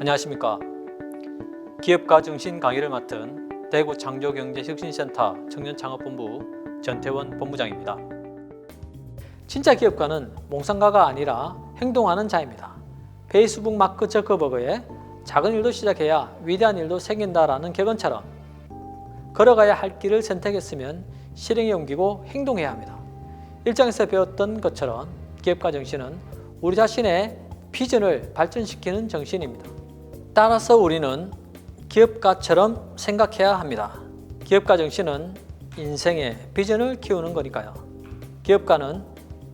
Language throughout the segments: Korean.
안녕하십니까. 기업가 정신 강의를 맡은 대구 창조경제혁신센터 청년창업본부 전태원 본부장입니다. 진짜 기업가는 몽상가가 아니라 행동하는 자입니다. 페이스북 마크 저커버그의 작은 일도 시작해야 위대한 일도 생긴다라는 격언처럼 걸어가야 할 길을 선택했으면 실행에 옮기고 행동해야 합니다. 일장에서 배웠던 것처럼 기업가 정신은 우리 자신의 비전을 발전시키는 정신입니다. 따라서 우리는 기업가처럼 생각해야 합니다. 기업가 정신은 인생의 비전을 키우는 거니까요. 기업가는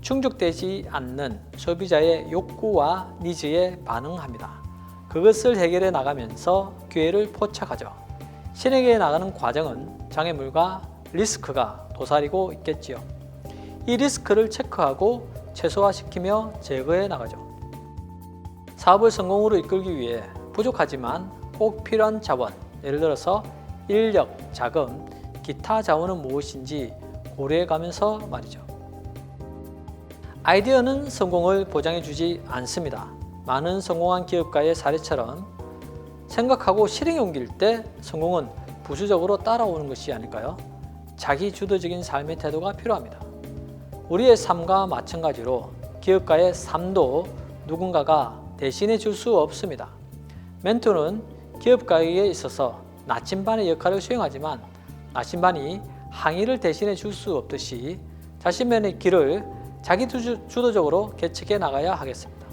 충족되지 않는 소비자의 욕구와 니즈에 반응합니다. 그것을 해결해 나가면서 기회를 포착하죠. 실행해 나가는 과정은 장애물과 리스크가 도사리고 있겠지요. 이 리스크를 체크하고 최소화시키며 제거해 나가죠. 사업을 성공으로 이끌기 위해 부족하지만 꼭 필요한 자원, 예를 들어서 인력, 자금, 기타 자원은 무엇인지 고려해 가면서 말이죠. 아이디어는 성공을 보장해 주지 않습니다. 많은 성공한 기업가의 사례처럼 생각하고 실행에 옮길 때 성공은 부수적으로 따라오는 것이 아닐까요? 자기 주도적인 삶의 태도가 필요합니다. 우리의 삶과 마찬가지로 기업가의 삶도 누군가가 대신해 줄 수 없습니다. 멘토는 기업가에게 있어서 나침반의 역할을 수행하지만 나침반이 항의를 대신해 줄 수 없듯이 자신만의 길을 자기 주도적으로 개척해 나가야 하겠습니다.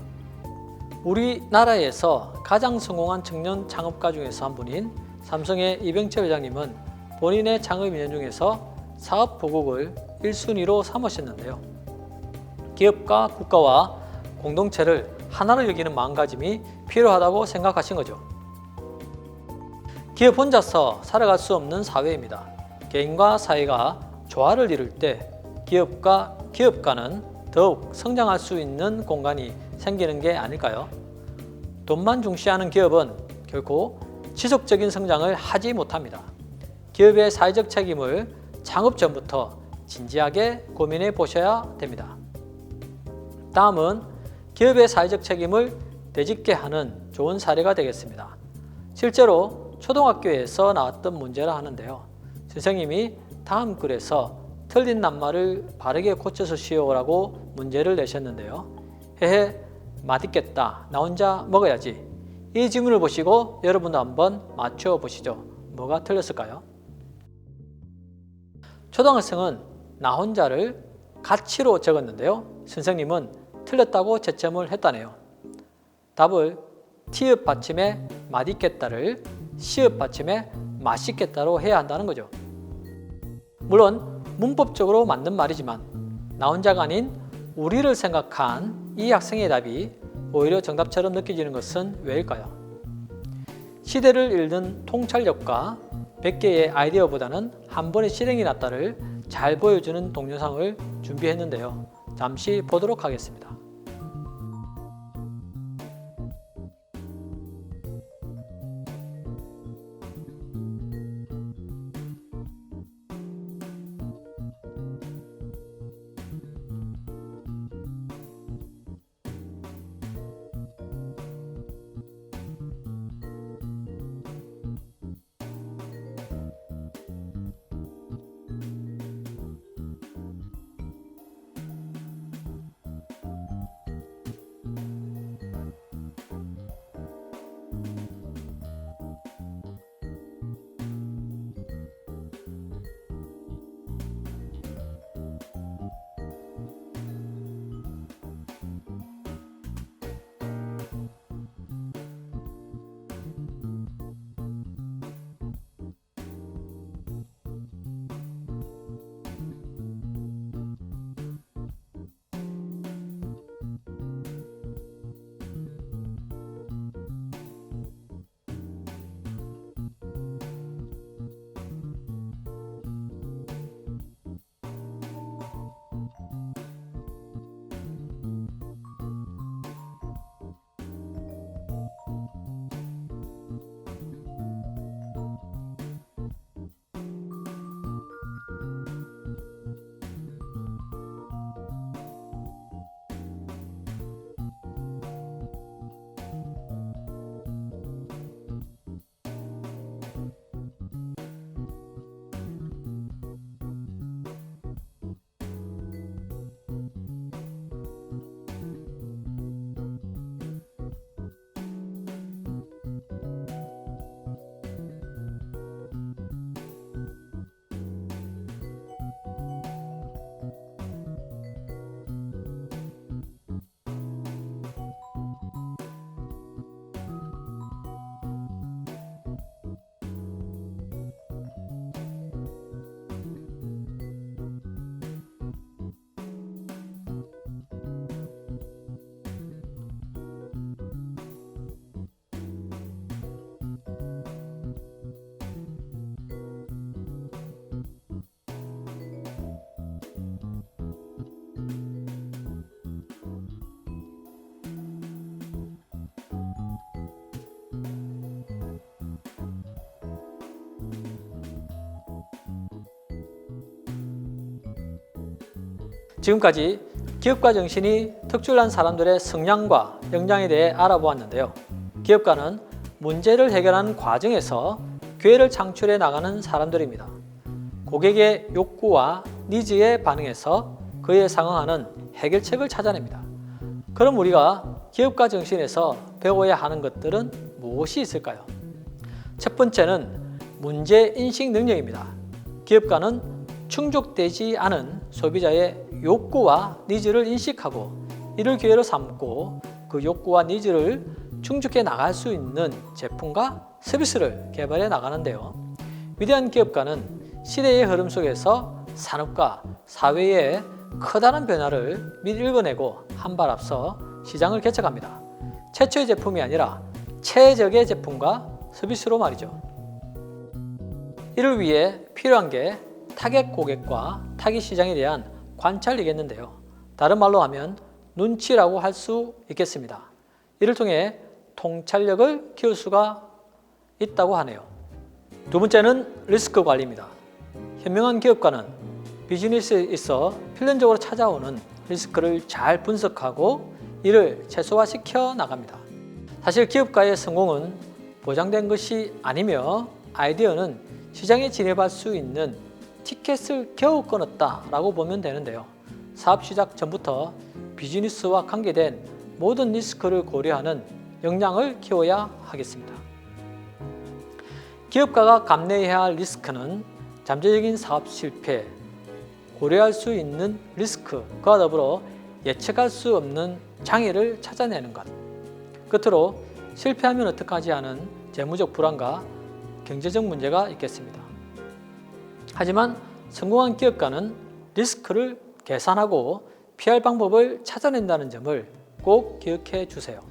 우리나라에서 가장 성공한 청년 창업가 중에서 한 분인 삼성의 이병철 회장님은 본인의 창업 2년 중에서 사업 보국을 1순위로 삼으셨는데요. 기업과 국가와 공동체를 하나로 여기는 마음가짐이 필요하다고 생각하신 거죠. 기업 혼자서 살아갈 수 없는 사회입니다. 개인과 사회가 조화를 이룰 때 기업가는 더욱 성장할 수 있는 공간이 생기는 게 아닐까요? 돈만 중시하는 기업은 결코 지속적인 성장을 하지 못합니다. 기업의 사회적 책임을 창업 전부터 진지하게 고민해 보셔야 됩니다. 다음은 기업의 사회적 책임을 되짚게 하는 좋은 사례가 되겠습니다. 실제로 초등학교에서 나왔던 문제라 하는데요. 선생님이 다음 글에서 틀린 낱말을 바르게 고쳐서 씌우라고 문제를 내셨는데요. 헤헤, 맛있겠다. 나 혼자 먹어야지. 이 질문을 보시고 여러분도 한번 맞춰 보시죠. 뭐가 틀렸을까요? 초등학생은 나 혼자를 가치로 적었는데요. 선생님은 틀렸다고 채점을 했다네요. 답을 티읕 받침에 맛있겠다를 시읒 받침에 맛있겠다로 해야 한다는 거죠. 물론 문법적으로 맞는 말이지만 나 혼자가 아닌 우리를 생각한 이 학생의 답이 오히려 정답처럼 느껴지는 것은 왜일까요? 시대를 읽는 통찰력과 100개의 아이디어보다는 한 번의 실행이 낫다를 잘 보여주는 동영상을 준비했는데요. 잠시 보도록 하겠습니다. 지금까지 기업가 정신이 특출난 사람들의 성향과 역량에 대해 알아보았는데요. 기업가는 문제를 해결하는 과정에서 기회를 창출해 나가는 사람들입니다. 고객의 욕구와 니즈에 반응해서 그에 상응하는 해결책을 찾아냅니다. 그럼 우리가 기업가 정신에서 배워야 하는 것들은 무엇이 있을까요? 첫 번째는 문제인식 능력입니다. 기업가는 충족되지 않은 소비자의 욕구와 니즈를 인식하고 이를 기회로 삼고 그 욕구와 니즈를 충족해 나갈 수 있는 제품과 서비스를 개발해 나가는데요. 위대한 기업가는 시대의 흐름 속에서 산업과 사회의 커다란 변화를 미리 읽어내고 한 발 앞서 시장을 개척합니다. 최초의 제품이 아니라 최적의 제품과 서비스로 말이죠. 이를 위해 필요한 게 타겟 고객과 타깃 시장에 대한 관찰이겠는데요. 다른 말로 하면 눈치라고 할 수 있겠습니다. 이를 통해 통찰력을 키울 수가 있다고 하네요. 두 번째는 리스크 관리입니다. 현명한 기업가는 비즈니스에 있어 필연적으로 찾아오는 리스크를 잘 분석하고 이를 최소화시켜 나갑니다. 사실 기업가의 성공은 보장된 것이 아니며 아이디어는 시장에 진입할 수 있는 티켓을 겨우 끊었다라고 보면 되는데요. 사업 시작 전부터 비즈니스와 관계된 모든 리스크를 고려하는 역량을 키워야 하겠습니다. 기업가가 감내해야 할 리스크는 잠재적인 사업 실패, 고려할 수 있는 리스크, 그와 더불어 예측할 수 없는 장애를 찾아내는 것. 끝으로 실패하면 어떡하지 하는 재무적 불안과 경제적 문제가 있겠습니다. 하지만 성공한 기업가는 리스크를 계산하고 피할 방법을 찾아낸다는 점을 꼭 기억해 주세요.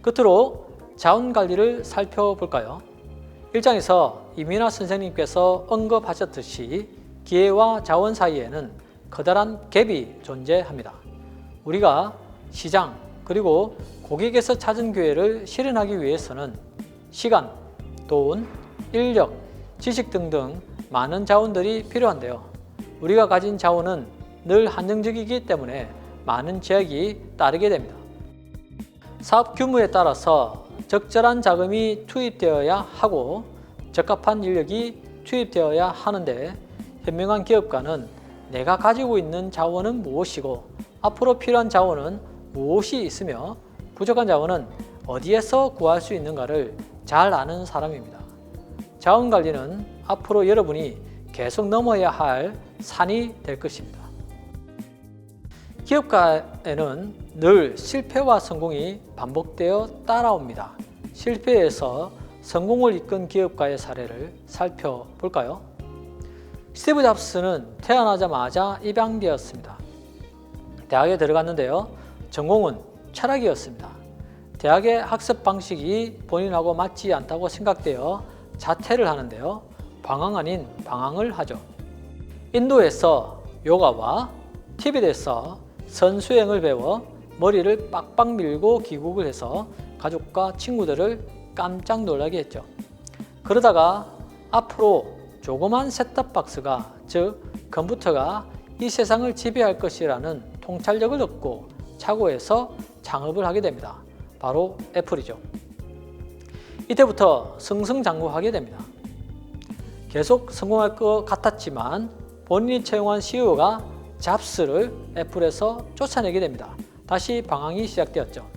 끝으로 자원 관리를 살펴볼까요? 1장에서 이민하 선생님께서 언급하셨듯이 기회와 자원 사이에는 커다란 갭이 존재합니다. 우리가 시장 그리고 고객에서 찾은 기회를 실현하기 위해서는 시간, 돈, 인력, 지식 등등 많은 자원들이 필요한데요. 우리가 가진 자원은 늘 한정적이기 때문에 많은 제약이 따르게 됩니다. 사업 규모에 따라서 적절한 자금이 투입되어야 하고 적합한 인력이 투입되어야 하는데 현명한 기업가는 내가 가지고 있는 자원은 무엇이고 앞으로 필요한 자원은 무엇이 있으며 부족한 자원은 어디에서 구할 수 있는가를 잘 아는 사람입니다. 자원 관리는 앞으로 여러분이 계속 넘어야 할 산이 될 것입니다. 기업가에는 늘 실패와 성공이 반복되어 따라옵니다. 실패에서 성공을 이끈 기업가의 사례를 살펴볼까요? 스티브 잡스는 태어나자마자 입양되었습니다. 대학에 들어갔는데요. 전공은 철학이었습니다. 대학의 학습 방식이 본인하고 맞지 않다고 생각되어 자퇴를 하는데요. 방황 아닌 방황을 하죠. 인도에서 요가와 티벳에서 선수행을 배워 머리를 빡빡 밀고 귀국을 해서 가족과 친구들을 깜짝 놀라게 했죠. 그러다가 앞으로 조그만 셋탑박스가 즉 컴퓨터가 이 세상을 지배할 것이라는 통찰력을 얻고 착오해서 창업을 하게 됩니다. 바로 애플이죠. 이때부터 승승장구하게 됩니다. 계속 성공할 것 같았지만 본인이 채용한 CEO가 잡스를 애플에서 쫓아내게 됩니다. 다시 방황이 시작되었죠.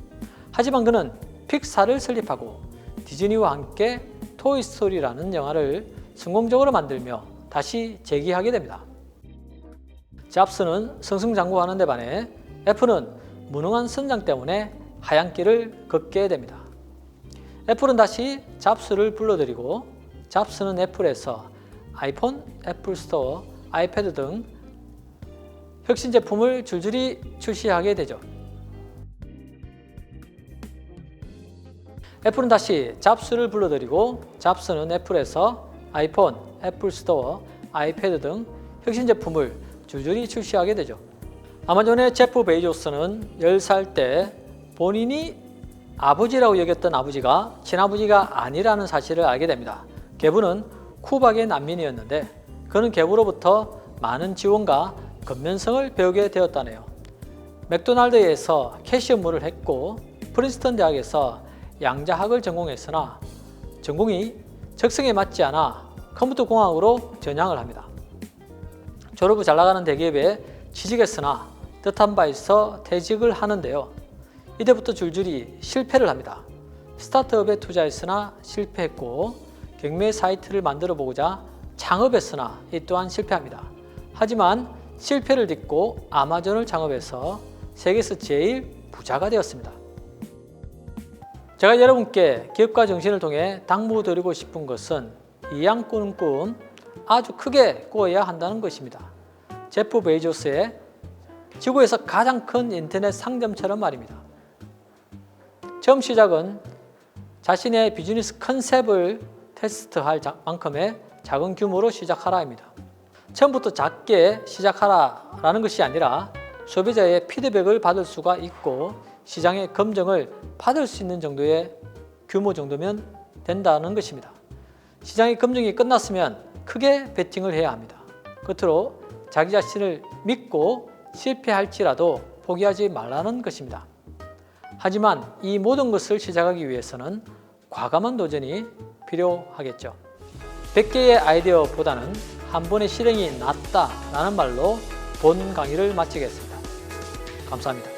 하지만 그는 픽사를 설립하고 디즈니와 함께 토이스토리라는 영화를 성공적으로 만들며 다시 재기하게 됩니다. 잡스는 승승장구하는 데 반해 애플은 무능한 성장 때문에 하얀 길을 걷게 됩니다. 애플은 다시 잡스를 불러들이고 잡스는 애플에서 아이폰, 애플 스토어, 아이패드 등 혁신 제품을 줄줄이 출시하게 되죠. 애플은 다시 잡스를 불러들이고 잡스는 애플에서 아이폰, 애플 스토어, 아이패드 등 혁신 제품을 줄줄이 출시하게 되죠. 아마존의 제프 베이조스는 10살 때 본인이 아버지라고 여겼던 아버지가 친아버지가 아니라는 사실을 알게 됩니다. 계부는 쿠박의 난민이었는데 그는 계부로부터 많은 지원과 근면성을 배우게 되었다네요. 맥도날드에서 캐시어 업무를 했고 프린스턴 대학에서 양자학을 전공했으나 전공이 적성에 맞지 않아 컴퓨터 공학으로 전향을 합니다. 졸업 후 잘 나가는 대기업에 취직했으나 뜻한 바 있어 퇴직을 하는데요. 이때부터 줄줄이 실패를 합니다. 스타트업에 투자했으나 실패했고 경매 사이트를 만들어 보고자 창업했으나 이 또한 실패합니다. 하지만 실패를 딛고 아마존을 창업해서 세계에서 제일 부자가 되었습니다. 제가 여러분께 기업가 정신을 통해 당부드리고 싶은 것은 이왕 꾸는 꿈 아주 크게 꾸어야 한다는 것입니다. 제프 베이조스의 지구에서 가장 큰 인터넷 상점처럼 말입니다. 처음 시작은 자신의 비즈니스 컨셉을 테스트할 만큼의 작은 규모로 시작하라입니다. 처음부터 작게 시작하라라는 것이 아니라 소비자의 피드백을 받을 수가 있고 시장의 검증을 받을 수 있는 정도의 규모 정도면 된다는 것입니다. 시장의 검증이 끝났으면 크게 베팅을 해야 합니다. 끝으로 자기 자신을 믿고 실패할지라도 포기하지 말라는 것입니다. 하지만 이 모든 것을 시작하기 위해서는 과감한 도전이 필요하겠죠. 100개의 아이디어보다는 한 번의 실행이 낫다라는 말로 본 강의를 마치겠습니다. 감사합니다.